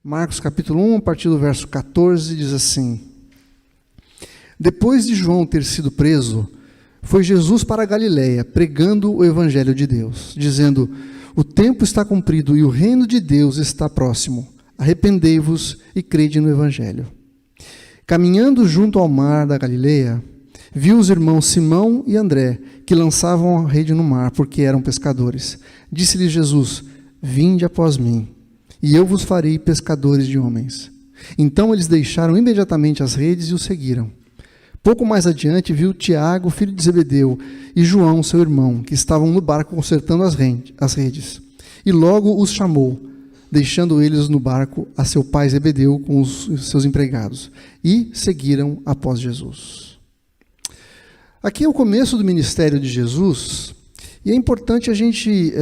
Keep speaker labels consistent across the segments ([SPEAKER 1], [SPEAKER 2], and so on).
[SPEAKER 1] Marcos capítulo 1, a partir do verso 14, diz assim: Depois de João ter sido preso, foi Jesus para a Galiléia, pregando o evangelho de Deus, dizendo: O tempo está cumprido e o reino de Deus está próximo. Arrependei-vos e crede no evangelho. Caminhando junto ao mar da Galiléia, viu os irmãos Simão e André, que lançavam a rede no mar, porque eram pescadores. Disse-lhes Jesus: Vinde após mim, e eu vos farei pescadores de homens. Então eles deixaram imediatamente as redes e o seguiram. Pouco mais adiante viu Tiago, filho de Zebedeu, e João, seu irmão, que estavam no barco consertando as redes. E logo os chamou, deixando eles no barco a seu pai Zebedeu com os seus empregados, e seguiram após Jesus. Aqui é o começo do ministério de Jesus, e é importante a gente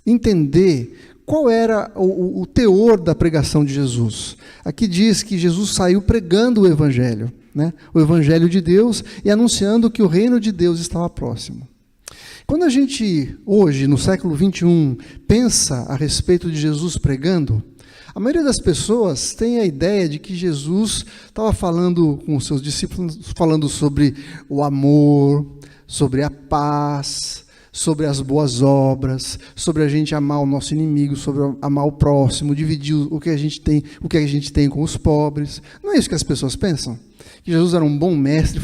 [SPEAKER 1] entender qual era o teor da pregação de Jesus. Aqui diz que Jesus saiu pregando o evangelho, né? O evangelho de Deus, e anunciando que o reino de Deus estava próximo. Quando a gente, hoje, no século 21, pensa a respeito de Jesus pregando, a maioria das pessoas tem a ideia de que Jesus estava falando com os seus discípulos, falando sobre o amor, sobre a paz, sobre as boas obras, sobre a gente amar o nosso inimigo, sobre amar o próximo, dividir o que a gente tem com os pobres. Não é isso que as pessoas pensam? Que Jesus era um bom mestre,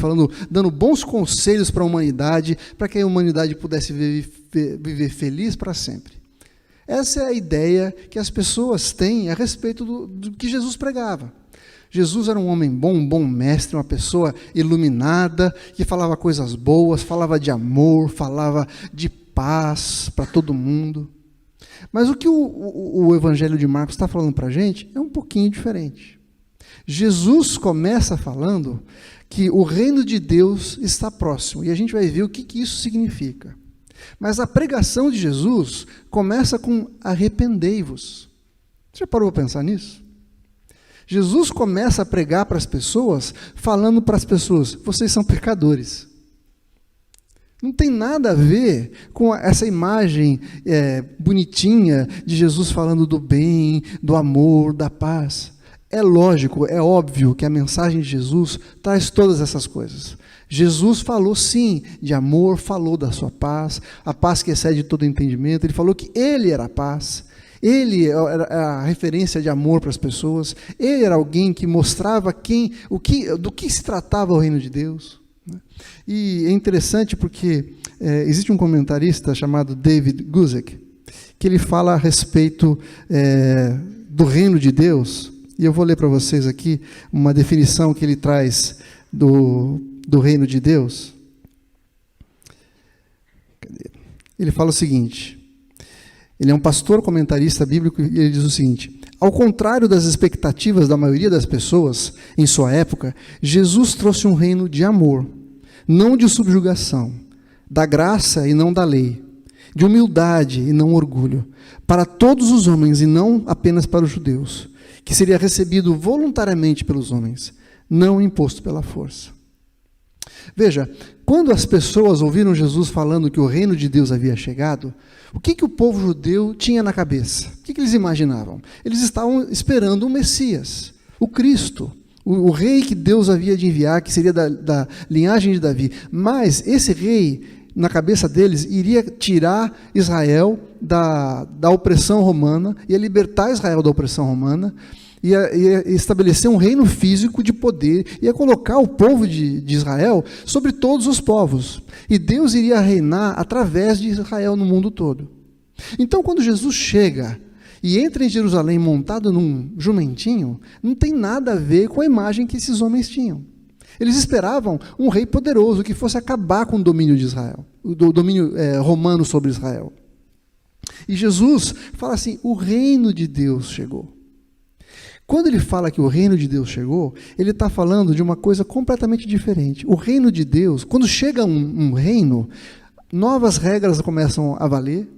[SPEAKER 1] dando bons conselhos para a humanidade, para que a humanidade pudesse viver feliz para sempre. Essa é a ideia que as pessoas têm a respeito do que Jesus pregava. Jesus era um homem bom, um bom mestre, uma pessoa iluminada, que falava coisas boas, falava de amor, falava de paz para todo mundo. Mas o que o Evangelho de Marcos está falando para a gente é um pouquinho diferente. Jesus começa falando que o reino de Deus está próximo, e a gente vai ver o que isso significa. Mas a pregação de Jesus começa com arrependei-vos. Você já parou para pensar nisso? Jesus começa a pregar para as pessoas, falando para as pessoas: vocês são pecadores. Não tem nada a ver com essa imagem bonitinha de Jesus falando do bem, do amor, da paz. É lógico, é óbvio que a mensagem de Jesus traz todas essas coisas. Jesus falou sim de amor, falou da sua paz, a paz que excede todo entendimento. Ele falou que ele era a paz. Ele era a referência de amor para as pessoas. Ele era alguém que mostrava do que se tratava o reino de Deus. E é interessante porque existe um comentarista chamado David Guzik, que ele fala a respeito do reino de Deus, e eu vou ler para vocês aqui uma definição que ele traz do reino de Deus. Ele fala o seguinte: ele é um pastor comentarista bíblico, e ele diz o seguinte: ao contrário das expectativas da maioria das pessoas em sua época, Jesus trouxe um reino de amor, não de subjugação, da graça e não da lei, de humildade e não orgulho, para todos os homens e não apenas para os judeus, que seria recebido voluntariamente pelos homens, não imposto pela força. Veja, quando as pessoas ouviram Jesus falando que o reino de Deus havia chegado, o que o povo judeu tinha na cabeça? O que eles imaginavam? Eles estavam esperando o Messias, o Cristo, o rei que Deus havia de enviar, que seria da linhagem de Davi. Mas esse rei, na cabeça deles, iria tirar Israel da opressão romana, ia libertar Israel da opressão romana, ia estabelecer um reino físico de poder, ia colocar o povo de Israel sobre todos os povos. E Deus iria reinar através de Israel no mundo todo. Então, quando Jesus chega e entra em Jerusalém montado num jumentinho, não tem nada a ver com a imagem que esses homens tinham. Eles esperavam um rei poderoso que fosse acabar com o domínio de Israel, o domínio romano sobre Israel. E Jesus fala assim: o reino de Deus chegou. Quando ele fala que o reino de Deus chegou, ele está falando de uma coisa completamente diferente. O reino de Deus, quando chega um reino, novas regras começam a valer.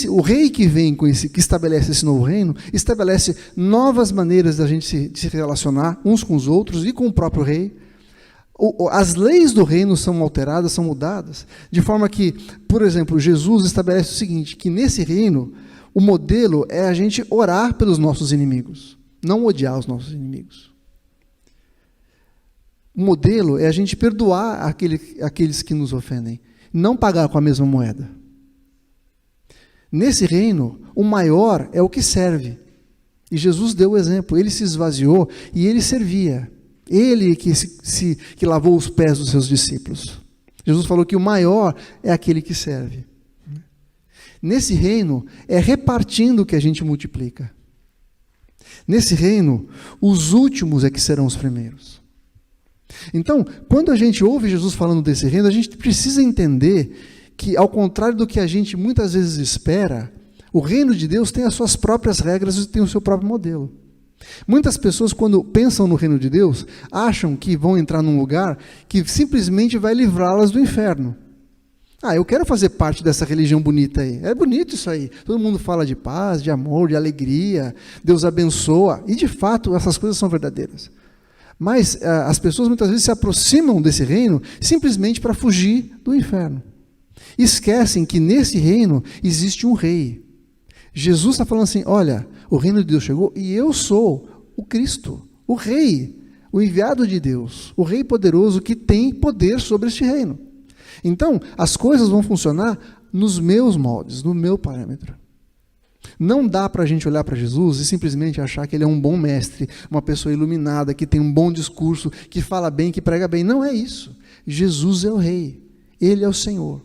[SPEAKER 1] O rei que vem que estabelece esse novo reino, estabelece novas maneiras da gente se relacionar uns com os outros e com o próprio rei. As leis do reino são alteradas, são mudadas, de forma que, por exemplo, Jesus estabelece o seguinte, que nesse reino, o modelo é a gente orar pelos nossos inimigos, não odiar os nossos inimigos. O modelo é a gente perdoar aqueles que nos ofendem, não pagar com a mesma moeda. Nesse reino, o maior é o que serve. E Jesus deu o exemplo, ele se esvaziou e ele servia. Ele que lavou os pés dos seus discípulos. Jesus falou que o maior é aquele que serve. Nesse reino, é repartindo que a gente multiplica. Nesse reino, os últimos é que serão os primeiros. Então, quando a gente ouve Jesus falando desse reino, a gente precisa entender que, ao contrário do que a gente muitas vezes espera, o reino de Deus tem as suas próprias regras e tem o seu próprio modelo. Muitas pessoas, quando pensam no reino de Deus, acham que vão entrar num lugar que simplesmente vai livrá-las do inferno. Eu quero fazer parte dessa religião bonita aí. É bonito isso aí. Todo mundo fala de paz, de amor, de alegria, Deus abençoa. E, de fato, essas coisas são verdadeiras. Mas as pessoas muitas vezes se aproximam desse reino simplesmente para fugir do inferno. Esquecem que nesse reino existe um rei. Jesus está falando assim, olha, o reino de Deus chegou e eu sou o Cristo, o rei, o enviado de Deus, o rei poderoso que tem poder sobre este reino. Então, as coisas vão funcionar nos meus moldes, no meu parâmetro. Não dá para a gente olhar para Jesus e simplesmente achar que ele é um bom mestre, uma pessoa iluminada, que tem um bom discurso, que fala bem, que prega bem. Não é isso. Jesus é o rei. Ele é o Senhor.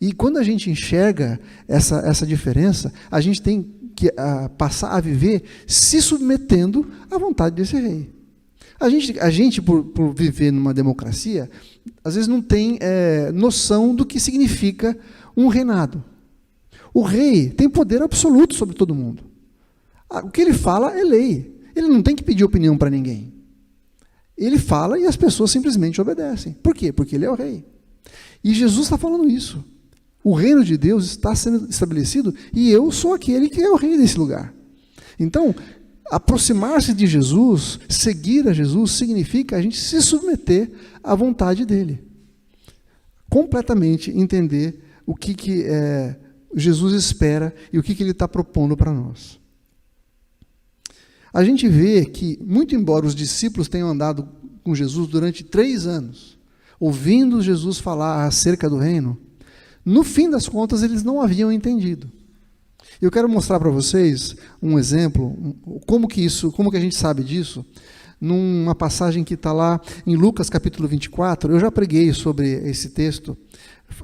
[SPEAKER 1] E quando a gente enxerga essa diferença, a gente tem que passar a viver se submetendo à vontade desse rei. A gente por viver numa democracia, às vezes não tem noção do que significa um reinado. O rei tem poder absoluto sobre todo mundo. O que ele fala é lei. Ele não tem que pedir opinião para ninguém. Ele fala e as pessoas simplesmente obedecem. Por quê? Porque ele é o rei. E Jesus está falando isso. O reino de Deus está sendo estabelecido e eu sou aquele que é o rei desse lugar. Então, aproximar-se de Jesus, seguir a Jesus, significa a gente se submeter à vontade dele. Completamente entender o que Jesus espera e o que ele está propondo para nós. A gente vê que, muito embora os discípulos tenham andado com Jesus durante 3 anos, ouvindo Jesus falar acerca do reino, no fim das contas eles não haviam entendido. Eu quero mostrar para vocês um exemplo, como que a gente sabe disso, numa passagem que está lá em Lucas capítulo 24, eu já preguei sobre esse texto,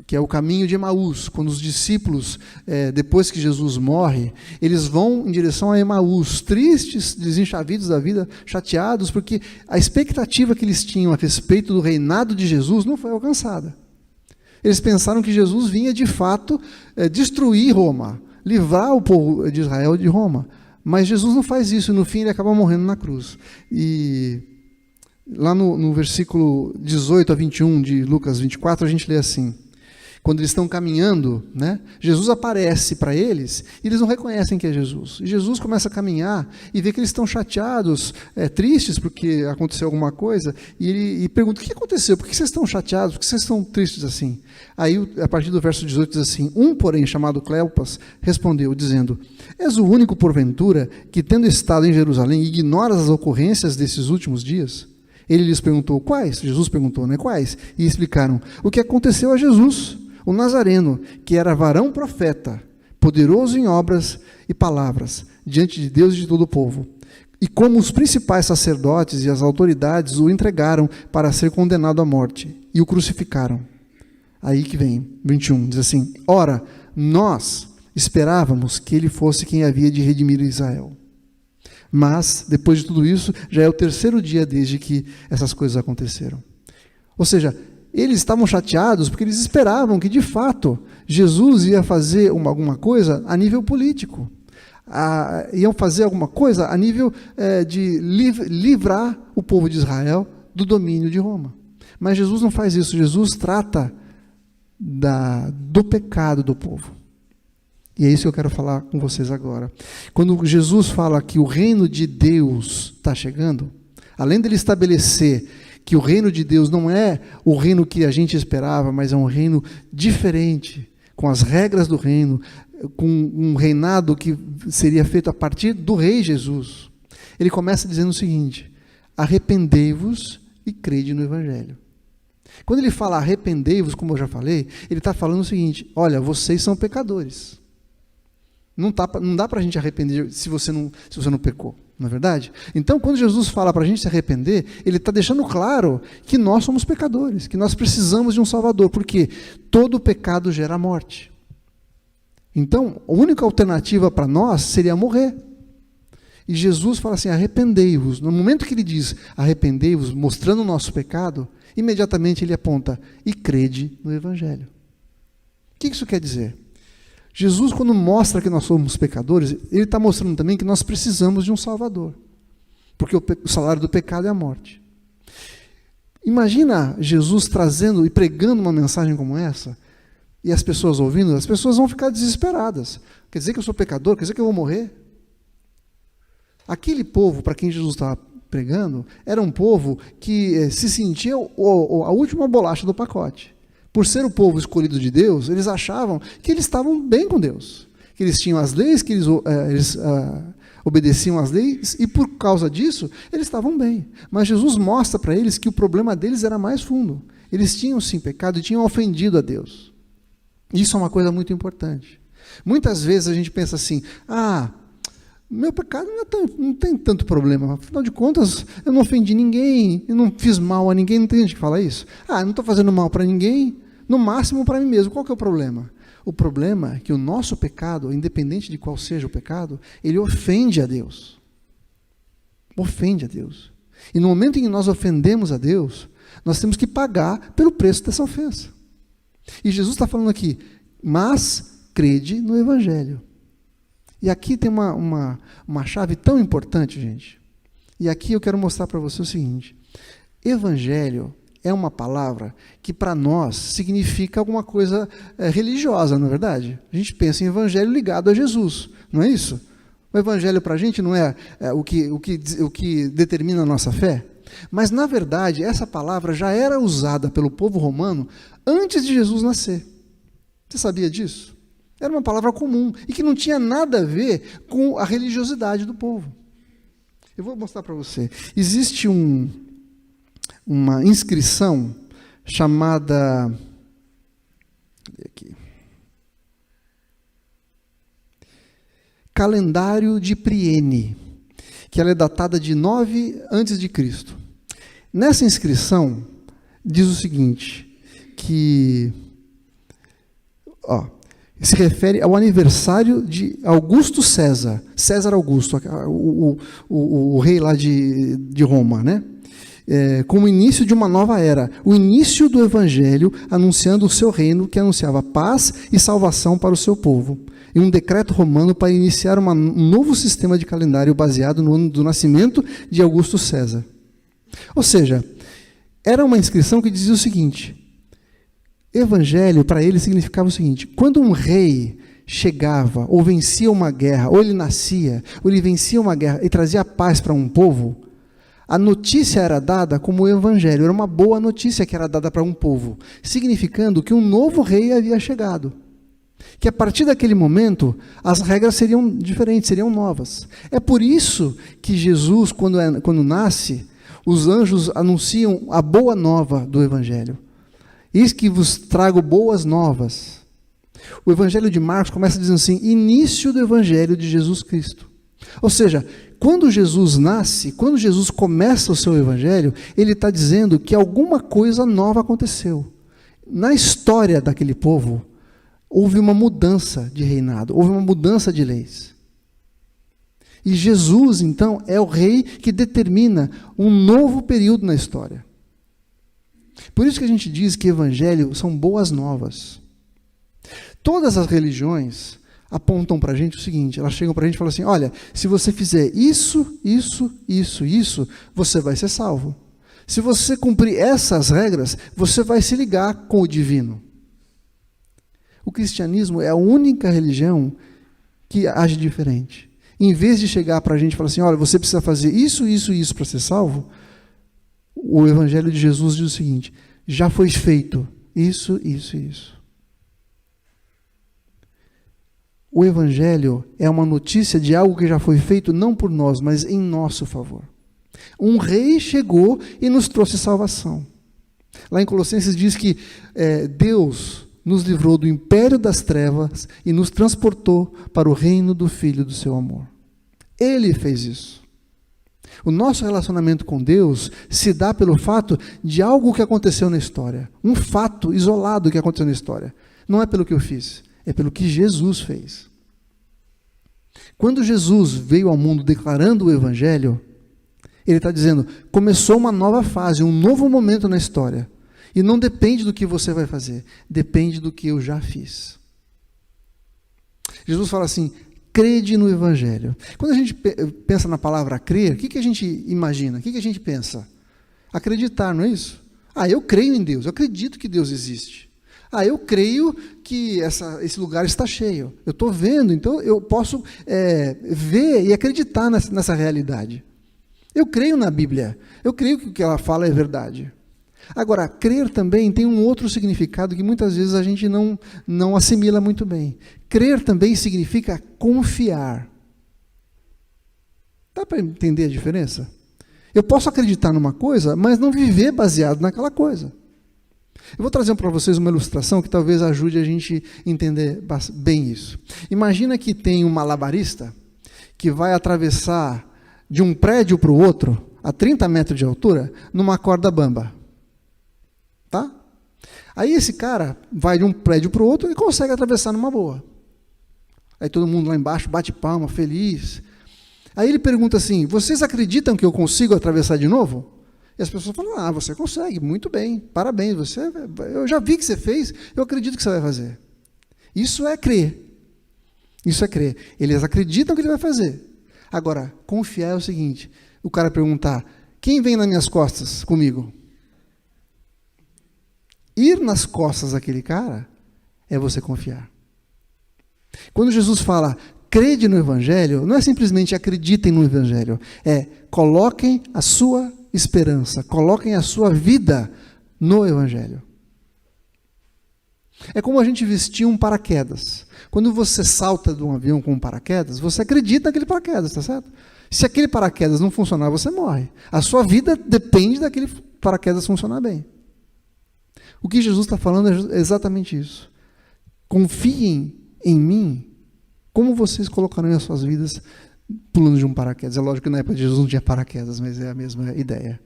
[SPEAKER 1] que é o caminho de Emaús, quando os discípulos, depois que Jesus morre, eles vão em direção a Emaús, tristes, desenchavidos da vida, chateados, porque a expectativa que eles tinham a respeito do reinado de Jesus não foi alcançada. Eles pensaram que Jesus vinha de fato destruir Roma, livrar o povo de Israel de Roma, mas Jesus não faz isso, e no fim ele acaba morrendo na cruz. E lá no versículo 18 a 21 de Lucas 24, a gente lê assim: quando eles estão caminhando, Jesus aparece para eles e eles não reconhecem que é Jesus. E Jesus começa a caminhar e vê que eles estão chateados, tristes porque aconteceu alguma coisa, e ele pergunta: o que aconteceu? Por que vocês estão chateados? Por que vocês estão tristes assim? Aí, a partir do verso 18, diz assim: um, porém, chamado Cleopas, respondeu, dizendo: és o único, porventura, que, tendo estado em Jerusalém, ignoras as ocorrências desses últimos dias? Ele lhes perguntou: quais? Jesus perguntou, quais? E explicaram: o que aconteceu a Jesus, o Nazareno, que era varão profeta, poderoso em obras e palavras, diante de Deus e de todo o povo. E como os principais sacerdotes e as autoridades o entregaram para ser condenado à morte, e o crucificaram. Aí que vem, 21, diz assim: ora, nós esperávamos que ele fosse quem havia de redimir Israel. Mas, depois de tudo isso, já é o 3º dia desde que essas coisas aconteceram. Ou seja, eles estavam chateados porque eles esperavam que, de fato, Jesus ia fazer alguma coisa a nível político. Iam fazer alguma coisa a nível de livrar o povo de Israel do domínio de Roma. Mas Jesus não faz isso. Jesus trata do pecado do povo. E é isso que eu quero falar com vocês agora. Quando Jesus fala que o reino de Deus está chegando, além dele estabelecer que o reino de Deus não é o reino que a gente esperava, mas é um reino diferente, com as regras do reino, com um reinado que seria feito a partir do rei Jesus. Ele começa dizendo o seguinte: arrependei-vos e crede no Evangelho. Quando ele fala arrependei-vos, como eu já falei, ele está falando o seguinte: olha, vocês são pecadores. Não dá para a gente arrepender se você não pecou, não é verdade? Então, quando Jesus fala para a gente se arrepender, ele está deixando claro que nós somos pecadores, que nós precisamos de um Salvador, porque todo pecado gera morte. Então, a única alternativa para nós seria morrer. E Jesus fala assim: arrependei-vos. No momento que ele diz arrependei-vos, mostrando o nosso pecado, imediatamente ele aponta: e crede no Evangelho. O que isso quer dizer? Jesus, quando mostra que nós somos pecadores, ele está mostrando também que nós precisamos de um Salvador, porque o salário do pecado é a morte. Imagina Jesus trazendo e pregando uma mensagem como essa, e as pessoas ouvindo, as pessoas vão ficar desesperadas. Quer dizer que eu sou pecador? Quer dizer que eu vou morrer? Aquele povo para quem Jesus estava pregando era um povo que se sentia a última bolacha do pacote. Por ser o povo escolhido de Deus, eles achavam que eles estavam bem com Deus, que eles tinham as leis, que eles obedeciam às leis, e por causa disso, eles estavam bem. Mas Jesus mostra para eles que o problema deles era mais fundo. Eles tinham sim pecado e tinham ofendido a Deus. Isso é uma coisa muito importante. Muitas vezes a gente pensa assim: meu pecado não tem tanto problema, afinal de contas, eu não ofendi ninguém, eu não fiz mal a ninguém. Não tem gente que fala isso? Eu não estou fazendo mal para ninguém, no máximo para mim mesmo. Qual que é o problema? O problema é que o nosso pecado, independente de qual seja o pecado, ele ofende a Deus. Ofende a Deus. E no momento em que nós ofendemos a Deus, nós temos que pagar pelo preço dessa ofensa. E Jesus está falando aqui: mas crede no Evangelho. E aqui tem uma chave tão importante, gente. E aqui eu quero mostrar para você o seguinte: Evangelho é uma palavra que para nós significa alguma coisa religiosa, não é verdade? A gente pensa em Evangelho ligado a Jesus, não é isso? O Evangelho para a gente não é o que determina a nossa fé? Mas, na verdade, essa palavra já era usada pelo povo romano antes de Jesus nascer. Você sabia disso? Era uma palavra comum e que não tinha nada a ver com a religiosidade do povo. Eu vou mostrar para você. Existe uma inscrição chamada... Cadê aqui? Calendário de Priene, que ela é datada de 9 a.C. Nessa inscrição, diz o seguinte, que... se refere ao aniversário de Augusto César, César Augusto, o rei lá de Roma, né? Como início de uma nova era, o início do Evangelho anunciando o seu reino, que anunciava paz e salvação para o seu povo, e um decreto romano para iniciar um novo sistema de calendário baseado no ano do nascimento de Augusto César. Ou seja, era uma inscrição que dizia o seguinte: Evangelho, para ele, significava o seguinte: quando um rei chegava, ou vencia uma guerra, ou ele nascia, ou ele vencia uma guerra e trazia paz para um povo, a notícia era dada como o Evangelho, era uma boa notícia que era dada para um povo, significando que um novo rei havia chegado. Que a partir daquele momento, as regras seriam diferentes, seriam novas. É por isso que Jesus, quando nasce, os anjos anunciam a boa nova do Evangelho. Eis que vos trago boas novas. O Evangelho de Marcos começa dizendo assim: início do Evangelho de Jesus Cristo. Ou seja, quando Jesus nasce, quando Jesus começa o seu Evangelho, ele está dizendo que alguma coisa nova aconteceu. Na história daquele povo, houve uma mudança de reinado, houve uma mudança de leis. E Jesus, então, é o rei que determina um novo período na história. Por isso que a gente diz que Evangelho são boas novas. Todas as religiões apontam para a gente o seguinte: elas chegam para a gente e falam assim: olha, se você fizer isso, você vai ser salvo. Se você cumprir essas regras, você vai se ligar com o divino. O cristianismo é a única religião que age diferente. Em vez de chegar para a gente e falar assim: olha, você precisa fazer isso para ser salvo, o Evangelho de Jesus diz o seguinte: já foi feito isso. O Evangelho é uma notícia de algo que já foi feito não por nós, mas em nosso favor. Um rei chegou e nos trouxe salvação. Lá em Colossenses diz que Deus nos livrou do império das trevas e nos transportou para o reino do Filho do seu amor. Ele fez isso. O nosso relacionamento com Deus se dá pelo fato de algo que aconteceu na história. Um fato isolado que aconteceu na história. Não é pelo que eu fiz, é pelo que Jesus fez. Quando Jesus veio ao mundo declarando o Evangelho, ele está dizendo, começou uma nova fase, um novo momento na história. E não depende do que você vai fazer, depende do que eu já fiz. Jesus fala assim, crede no Evangelho. Quando a gente pensa na palavra crer, o que a gente imagina? O que a gente pensa? Acreditar, não é isso? Eu creio em Deus, eu acredito que Deus existe. Eu creio que esse lugar está cheio. Eu estou vendo, então eu posso ver e acreditar nessa realidade. Eu creio na Bíblia, eu creio que o que ela fala é verdade. Agora, crer também tem um outro significado que muitas vezes a gente não assimila muito bem. Crer também significa confiar. Dá para entender a diferença? Eu posso acreditar numa coisa, mas não viver baseado naquela coisa. Eu vou trazer para vocês uma ilustração que talvez ajude a gente a entender bem isso. Imagina que tem um malabarista que vai atravessar de um prédio para o outro, a 30 metros de altura, numa corda bamba. Tá? Aí esse cara vai de um prédio para o outro e consegue atravessar numa boa. Aí todo mundo lá embaixo bate palma, feliz. Aí ele pergunta assim, vocês acreditam que eu consigo atravessar de novo? E as pessoas falam, você consegue, muito bem, parabéns, eu já vi que você fez, eu acredito que você vai fazer. Isso é crer. Isso é crer. Eles acreditam que ele vai fazer. Agora, confiar é o seguinte, o cara perguntar, quem vem nas minhas costas comigo? Ir nas costas daquele cara é você confiar. Quando Jesus fala, crede no Evangelho, não é simplesmente acreditem no Evangelho, coloquem a sua esperança, coloquem a sua vida no Evangelho. É como a gente vestir um paraquedas. Quando você salta de um avião com um paraquedas, você acredita naquele paraquedas, tá certo? Se aquele paraquedas não funcionar, você morre. A sua vida depende daquele paraquedas funcionar bem. O que Jesus está falando é exatamente isso. Confiem em mim, como vocês colocarão as suas vidas pulando de um paraquedas. É lógico que na época de Jesus não tinha paraquedas, mas é a mesma ideia.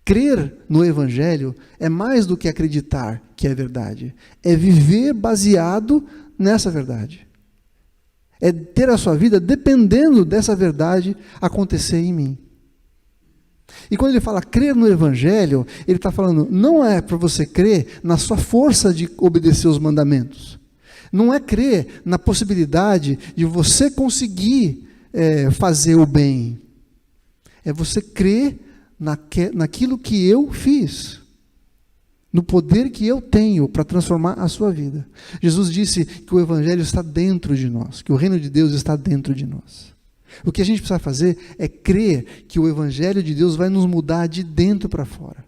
[SPEAKER 1] Crer no Evangelho é mais do que acreditar que é verdade. É viver baseado nessa verdade. É ter a sua vida dependendo dessa verdade acontecer em mim. E quando ele fala crer no Evangelho, ele está falando, não é para você crer na sua força de obedecer os mandamentos. Não é crer na possibilidade de você conseguir fazer o bem. É você crer naquilo que eu fiz. No poder que eu tenho para transformar a sua vida. Jesus disse que o Evangelho está dentro de nós, que o reino de Deus está dentro de nós. O que a gente precisa fazer é crer que o Evangelho de Deus vai nos mudar de dentro para fora.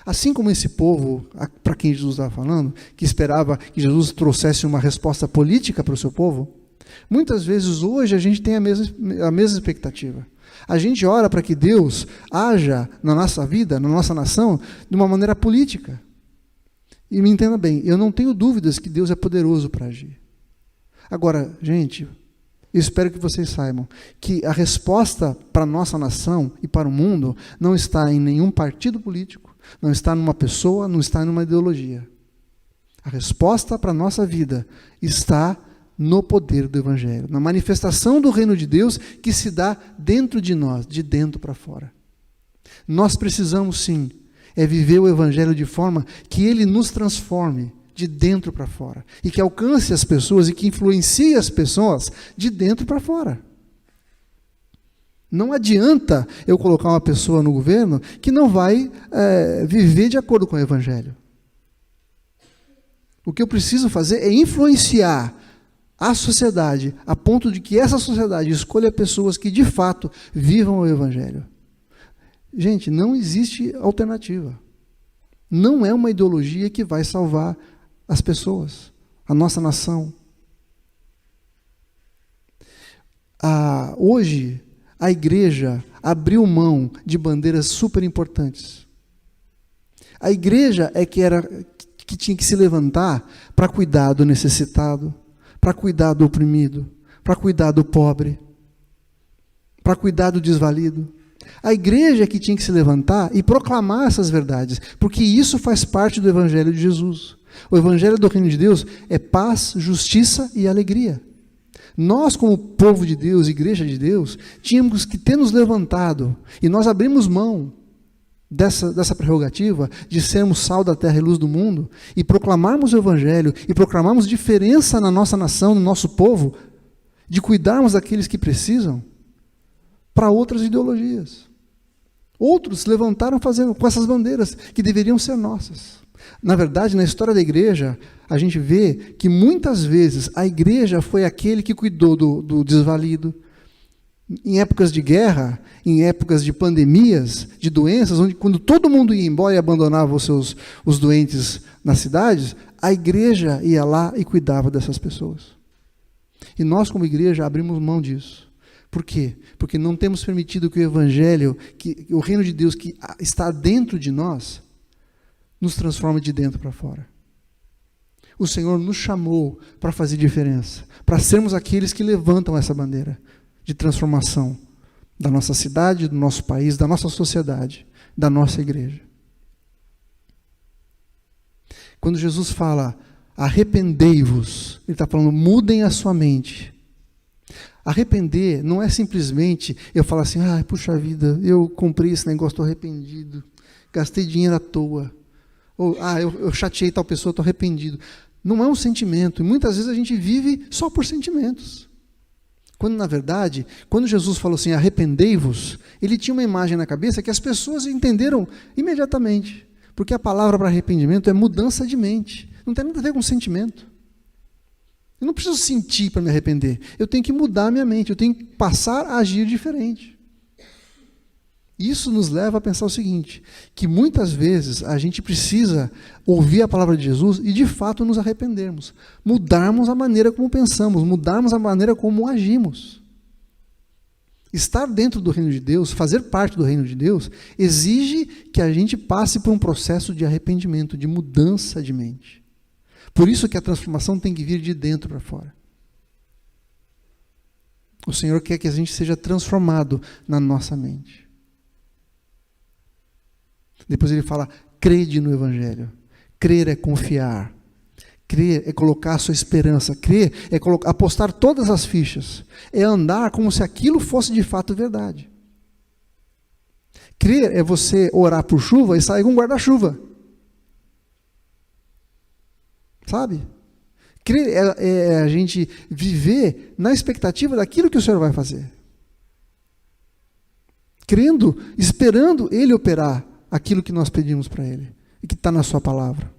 [SPEAKER 1] Assim como esse povo, para quem Jesus estava falando, que esperava que Jesus trouxesse uma resposta política para o seu povo, muitas vezes hoje a gente tem a mesma expectativa. A gente ora para que Deus haja na nossa vida, na nossa nação, de uma maneira política. E me entenda bem, eu não tenho dúvidas que Deus é poderoso para agir. Agora, gente, eu espero que vocês saibam que a resposta para a nossa nação e para o mundo não está em nenhum partido político, não está numa pessoa, não está numa ideologia. A resposta para a nossa vida está no poder do Evangelho, na manifestação do reino de Deus que se dá dentro de nós, de dentro para fora. Nós precisamos sim, viver o Evangelho de forma que ele nos transforme de dentro para fora, e que alcance as pessoas e que influencie as pessoas de dentro para fora. Não adianta eu colocar uma pessoa no governo que não vai viver de acordo com o Evangelho. O que eu preciso fazer é influenciar a sociedade, a ponto de que essa sociedade escolha pessoas que de fato vivam o Evangelho. Gente, não existe alternativa. Não é uma ideologia que vai salvar as pessoas, a nossa nação, Hoje, a igreja abriu mão de bandeiras super importantes. A igreja é que tinha que se levantar para cuidar do necessitado, para cuidar do oprimido, para cuidar do pobre, para cuidar do desvalido. A igreja é que tinha que se levantar e proclamar essas verdades, porque isso faz parte do Evangelho de Jesus. O Evangelho do Reino de Deus é paz, justiça e alegria. Nós, como povo de Deus, igreja de Deus, tínhamos que ter nos levantado, e nós abrimos mão dessa prerrogativa de sermos sal da terra e luz do mundo, e proclamarmos o Evangelho, e proclamarmos diferença na nossa nação, no nosso povo, de cuidarmos daqueles que precisam, para outras ideologias. Outros se levantaram fazendo com essas bandeiras, que deveriam ser nossas. Na verdade, na história da igreja, a gente vê que muitas vezes a igreja foi aquele que cuidou do desvalido. Em épocas de guerra, em épocas de pandemias, de doenças, onde quando todo mundo ia embora e abandonava os doentes nas cidades, a igreja ia lá e cuidava dessas pessoas. E nós, como igreja, abrimos mão disso. Por quê? Porque não temos permitido que o Evangelho, que o reino de Deus que está dentro de nós, nos transforme de dentro para fora. O Senhor nos chamou para fazer diferença, para sermos aqueles que levantam essa bandeira de transformação da nossa cidade, do nosso país, da nossa sociedade, da nossa igreja. Quando Jesus fala, arrependei-vos, Ele está falando, mudem a sua mente. Arrepender não é simplesmente eu falar assim, puxa vida, eu comprei esse negócio, estou arrependido, gastei dinheiro à toa. Ou, eu chateei tal pessoa, estou arrependido. Não é um sentimento, e muitas vezes a gente vive só por sentimentos. Quando, na verdade, quando Jesus falou assim, arrependei-vos, Ele tinha uma imagem na cabeça que as pessoas entenderam imediatamente. Porque a palavra para arrependimento é mudança de mente. Não tem nada a ver com sentimento. Eu não preciso sentir para me arrepender. Eu tenho que mudar a minha mente, eu tenho que passar a agir diferente. Isso nos leva a pensar o seguinte, que muitas vezes a gente precisa ouvir a palavra de Jesus e de fato nos arrependermos, mudarmos a maneira como pensamos, mudarmos a maneira como agimos. Estar dentro do reino de Deus, fazer parte do reino de Deus, exige que a gente passe por um processo de arrependimento, de mudança de mente. Por isso que a transformação tem que vir de dentro para fora. O Senhor quer que a gente seja transformado na nossa mente. Depois ele fala, crede no Evangelho. Crer é confiar. Crer é colocar a sua esperança. Crer é apostar todas as fichas. É andar como se aquilo fosse de fato verdade. Crer é você orar por chuva e sair com um guarda-chuva. Sabe? Crer é a gente viver na expectativa daquilo que o Senhor vai fazer. Crendo, esperando Ele operar aquilo que nós pedimos para Ele e que está na sua palavra.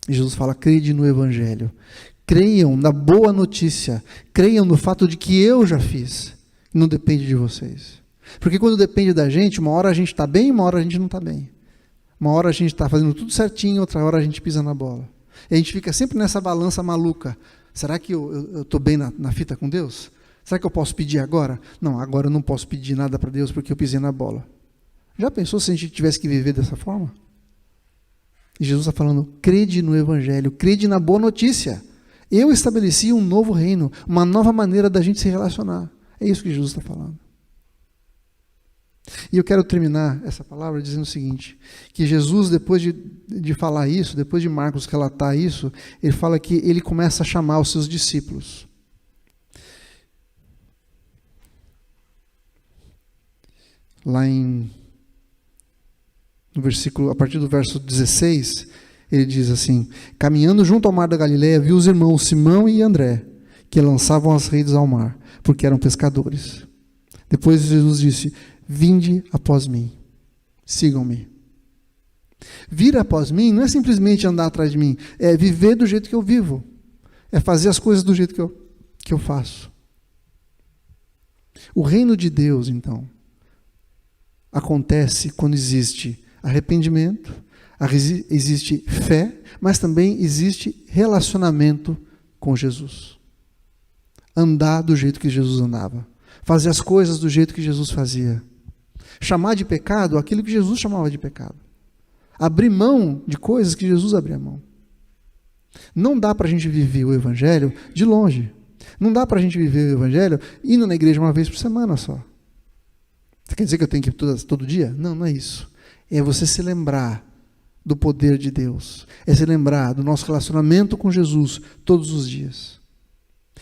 [SPEAKER 1] E Jesus fala, crede no Evangelho. Creiam na boa notícia. Creiam no fato de que eu já fiz. Não depende de vocês. Porque quando depende da gente, uma hora a gente está bem, uma hora a gente não está bem. Uma hora a gente está fazendo tudo certinho, outra hora a gente pisa na bola. E a gente fica sempre nessa balança maluca. Será que eu estou bem na fita com Deus? Será que eu posso pedir agora? Não, agora eu não posso pedir nada para Deus porque eu pisei na bola. Já pensou se a gente tivesse que viver dessa forma? E Jesus está falando, crede no Evangelho, crede na boa notícia. Eu estabeleci um novo reino, uma nova maneira da gente se relacionar. É isso que Jesus está falando. E eu quero terminar essa palavra dizendo o seguinte, que Jesus, depois de falar isso, depois de Marcos relatar isso, ele fala que ele começa a chamar os seus discípulos. Lá no versículo, a partir do verso 16, ele diz assim, caminhando junto ao mar da Galileia, viu os irmãos Simão e André, que lançavam as redes ao mar, porque eram pescadores. Depois Jesus disse, vinde após mim, sigam-me. Vir após mim não é simplesmente andar atrás de mim, é viver do jeito que eu vivo, é fazer as coisas do jeito que eu faço. O reino de Deus, então, acontece quando existe arrependimento, existe fé, mas também existe relacionamento com Jesus. andar do jeito que Jesus andava, fazer as coisas do jeito que Jesus fazia, chamar de pecado aquilo que Jesus chamava de pecado, abrir mão de coisas que Jesus abria mão. Não dá para a gente viver o Evangelho de longe. Não dá para a gente viver o Evangelho indo na igreja uma vez por semana só. Você quer dizer que eu tenho que ir todo dia? Não, não é isso. É você se lembrar do poder de Deus. É se lembrar do nosso relacionamento com Jesus todos os dias.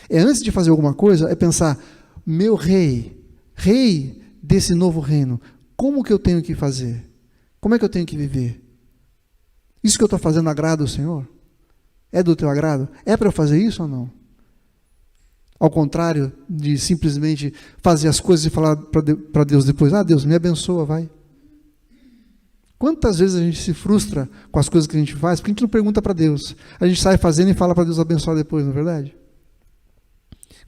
[SPEAKER 1] É antes de fazer alguma coisa, é pensar, meu rei desse novo reino, como que eu tenho que fazer? Como é que eu tenho que viver? Isso que eu estou fazendo agrada ao Senhor? É do teu agrado? É para eu fazer isso ou não? Ao contrário de simplesmente fazer as coisas e falar para Deus depois, Deus, me abençoa, vai. Quantas vezes a gente se frustra com as coisas que a gente faz, porque a gente não pergunta para Deus. A gente sai fazendo e fala para Deus abençoar depois, não é verdade?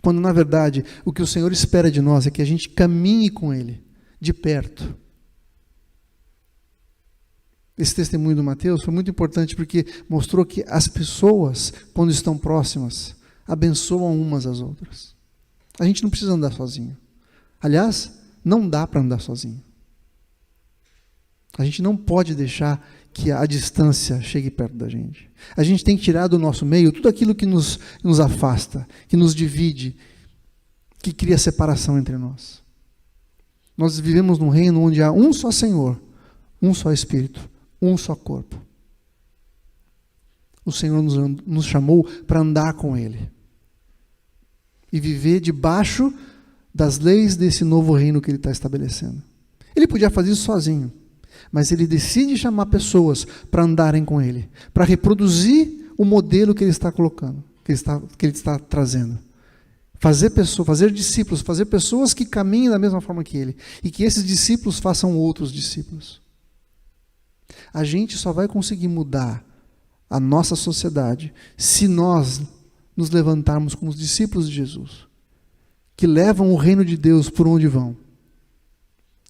[SPEAKER 1] Quando, na verdade, o que o Senhor espera de nós é que a gente caminhe com Ele, de perto. Esse testemunho do Mateus foi muito importante porque mostrou que as pessoas, quando estão próximas, abençoam umas às outras. A gente não precisa andar sozinho. Aliás, não dá para andar sozinho. A gente não pode deixar que a distância chegue perto da gente. A gente tem que tirar do nosso meio tudo aquilo que nos afasta, que nos divide, que cria separação entre nós. Nós vivemos num reino onde há um só Senhor, um só Espírito, um só corpo. O Senhor nos chamou para andar com Ele e viver debaixo das leis desse novo reino que Ele está estabelecendo. Ele podia fazer isso sozinho, mas Ele decide chamar pessoas para andarem com Ele, para reproduzir o modelo que Ele está colocando, que Ele está trazendo. Fazer discípulos, fazer pessoas que caminhem da mesma forma que Ele, e que esses discípulos façam outros discípulos. A gente só vai conseguir mudar a nossa sociedade se nós nos levantarmos como os discípulos de Jesus, que levam o reino de Deus por onde vão,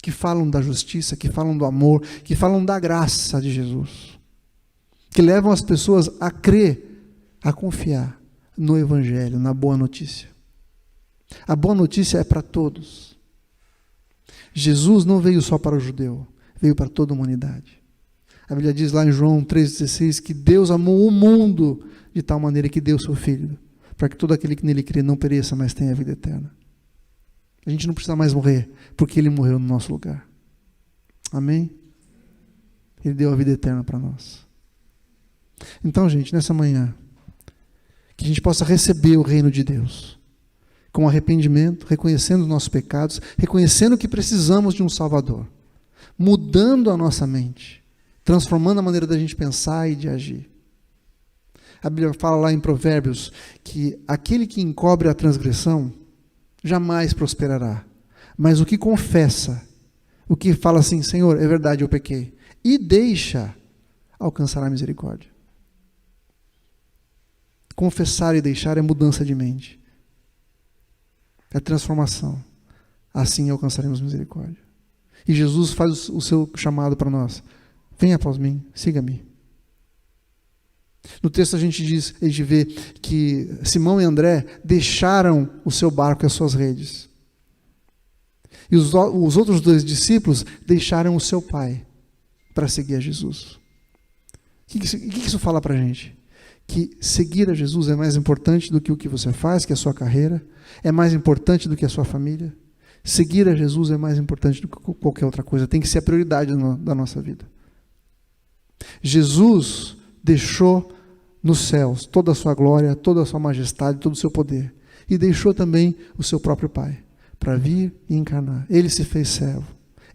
[SPEAKER 1] que falam da justiça, que falam do amor, que falam da graça de Jesus, que levam as pessoas a crer, a confiar no Evangelho, na boa notícia. A boa notícia é para todos. Jesus não veio só para o judeu, veio para toda a humanidade. A Bíblia diz lá em João 3,16 que Deus amou o mundo de tal maneira que deu seu Filho, para que todo aquele que nele crê não pereça, mas tenha a vida eterna. A gente não precisa mais morrer, porque Ele morreu no nosso lugar. Amém? Ele deu a vida eterna para nós. Então, gente, nessa manhã, que a gente possa receber o reino de Deus, com arrependimento, reconhecendo os nossos pecados, reconhecendo que precisamos de um Salvador, mudando a nossa mente, transformando a maneira da gente pensar e de agir. A Bíblia fala lá em Provérbios que aquele que encobre a transgressão jamais prosperará, mas o que confessa, o que fala assim, Senhor, é verdade, eu pequei, e deixa, alcançará a misericórdia. Confessar e deixar é mudança de mente, é transformação. Assim alcançaremos misericórdia. E Jesus faz o seu chamado para nós: venha após mim, siga-me. No texto a gente vê que Simão e André deixaram o seu barco e as suas redes. E os outros dois discípulos deixaram o seu pai para seguir a Jesus. O que isso fala para a gente? Que seguir a Jesus é mais importante do que o que você faz, que é a sua carreira, é mais importante do que a sua família. Seguir a Jesus é mais importante do que qualquer outra coisa, tem que ser a prioridade da nossa vida. Jesus deixou nos céus toda a sua glória, toda a sua majestade, todo o seu poder, e deixou também o seu próprio Pai para vir e encarnar. Ele se fez servo,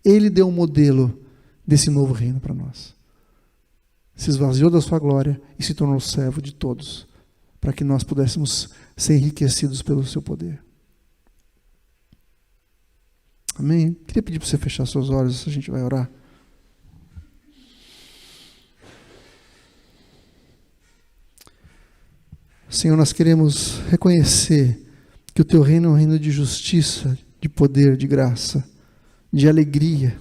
[SPEAKER 1] Ele deu um modelo desse novo reino para nós. Se esvaziou da sua glória e se tornou servo de todos, para que nós pudéssemos ser enriquecidos pelo seu poder. Amém? Queria pedir para você fechar seus olhos, a gente vai orar. Senhor, nós queremos reconhecer que o Teu reino é um reino de justiça, de poder, de graça, de alegria,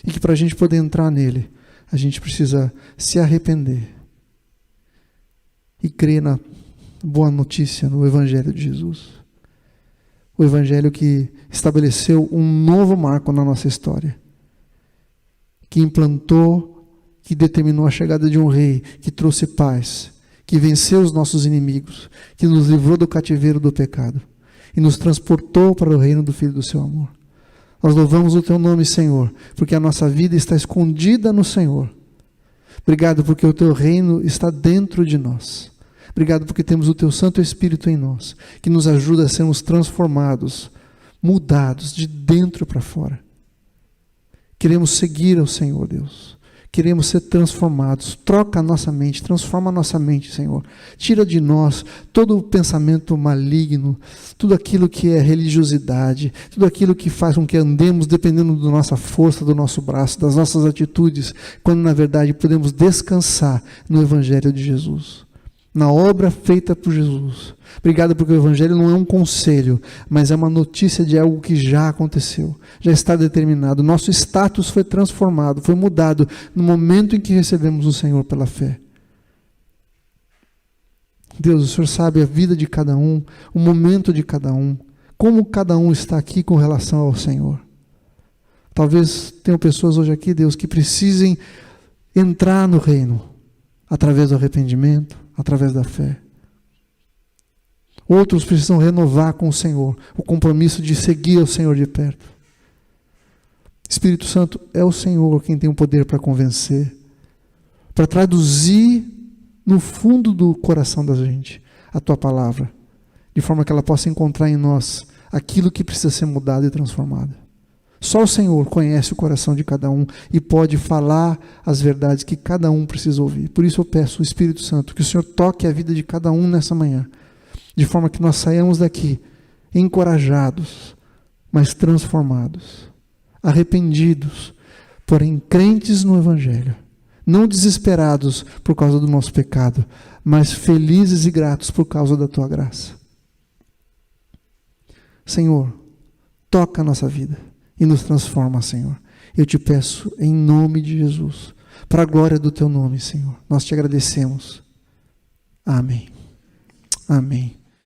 [SPEAKER 1] e que para a gente poder entrar nele, a gente precisa se arrepender e crer na boa notícia, no Evangelho de Jesus. O Evangelho que estabeleceu um novo marco na nossa história, que implantou, que determinou a chegada de um rei, que trouxe paz, que venceu os nossos inimigos, que nos livrou do cativeiro do pecado e nos transportou para o reino do Filho do seu amor. Nós louvamos o teu nome, Senhor, porque a nossa vida está escondida no Senhor. Obrigado porque o teu reino está dentro de nós. Obrigado porque temos o teu Santo Espírito em nós, que nos ajuda a sermos transformados, mudados de dentro para fora. Queremos seguir ao Senhor, Deus. Queremos ser transformados. Troca a nossa mente, transforma a nossa mente, Senhor. Tira de nós todo o pensamento maligno, tudo aquilo que é religiosidade, tudo aquilo que faz com que andemos dependendo da nossa força, do nosso braço, das nossas atitudes, quando na verdade podemos descansar no Evangelho de Jesus, na obra feita por Jesus. Obrigado porque o Evangelho não é um conselho, mas é uma notícia de algo que já aconteceu, já está determinado. Nosso status foi transformado, foi mudado no momento em que recebemos o Senhor pela fé. Deus, o Senhor sabe a vida de cada um, o momento de cada um, como cada um está aqui com relação ao Senhor. Talvez tenham pessoas hoje aqui, Deus, que precisem entrar no reino através do arrependimento, através da fé. Outros precisam renovar com o Senhor o compromisso de seguir o Senhor de perto. Espírito Santo, é o Senhor quem tem o poder para convencer, para traduzir no fundo do coração da gente a tua palavra, de forma que ela possa encontrar em nós aquilo que precisa ser mudado e transformado. Só o Senhor conhece o coração de cada um e pode falar as verdades que cada um precisa ouvir. Por isso eu peço ao Espírito Santo que o Senhor toque a vida de cada um nessa manhã, de forma que nós saiamos daqui encorajados, mas transformados, arrependidos, porém crentes no Evangelho, não desesperados por causa do nosso pecado, mas felizes e gratos por causa da tua graça. Senhor, toca a nossa vida e nos transforma, Senhor. Eu te peço em nome de Jesus, para a glória do teu nome, Senhor. Nós te agradecemos. Amém. Amém.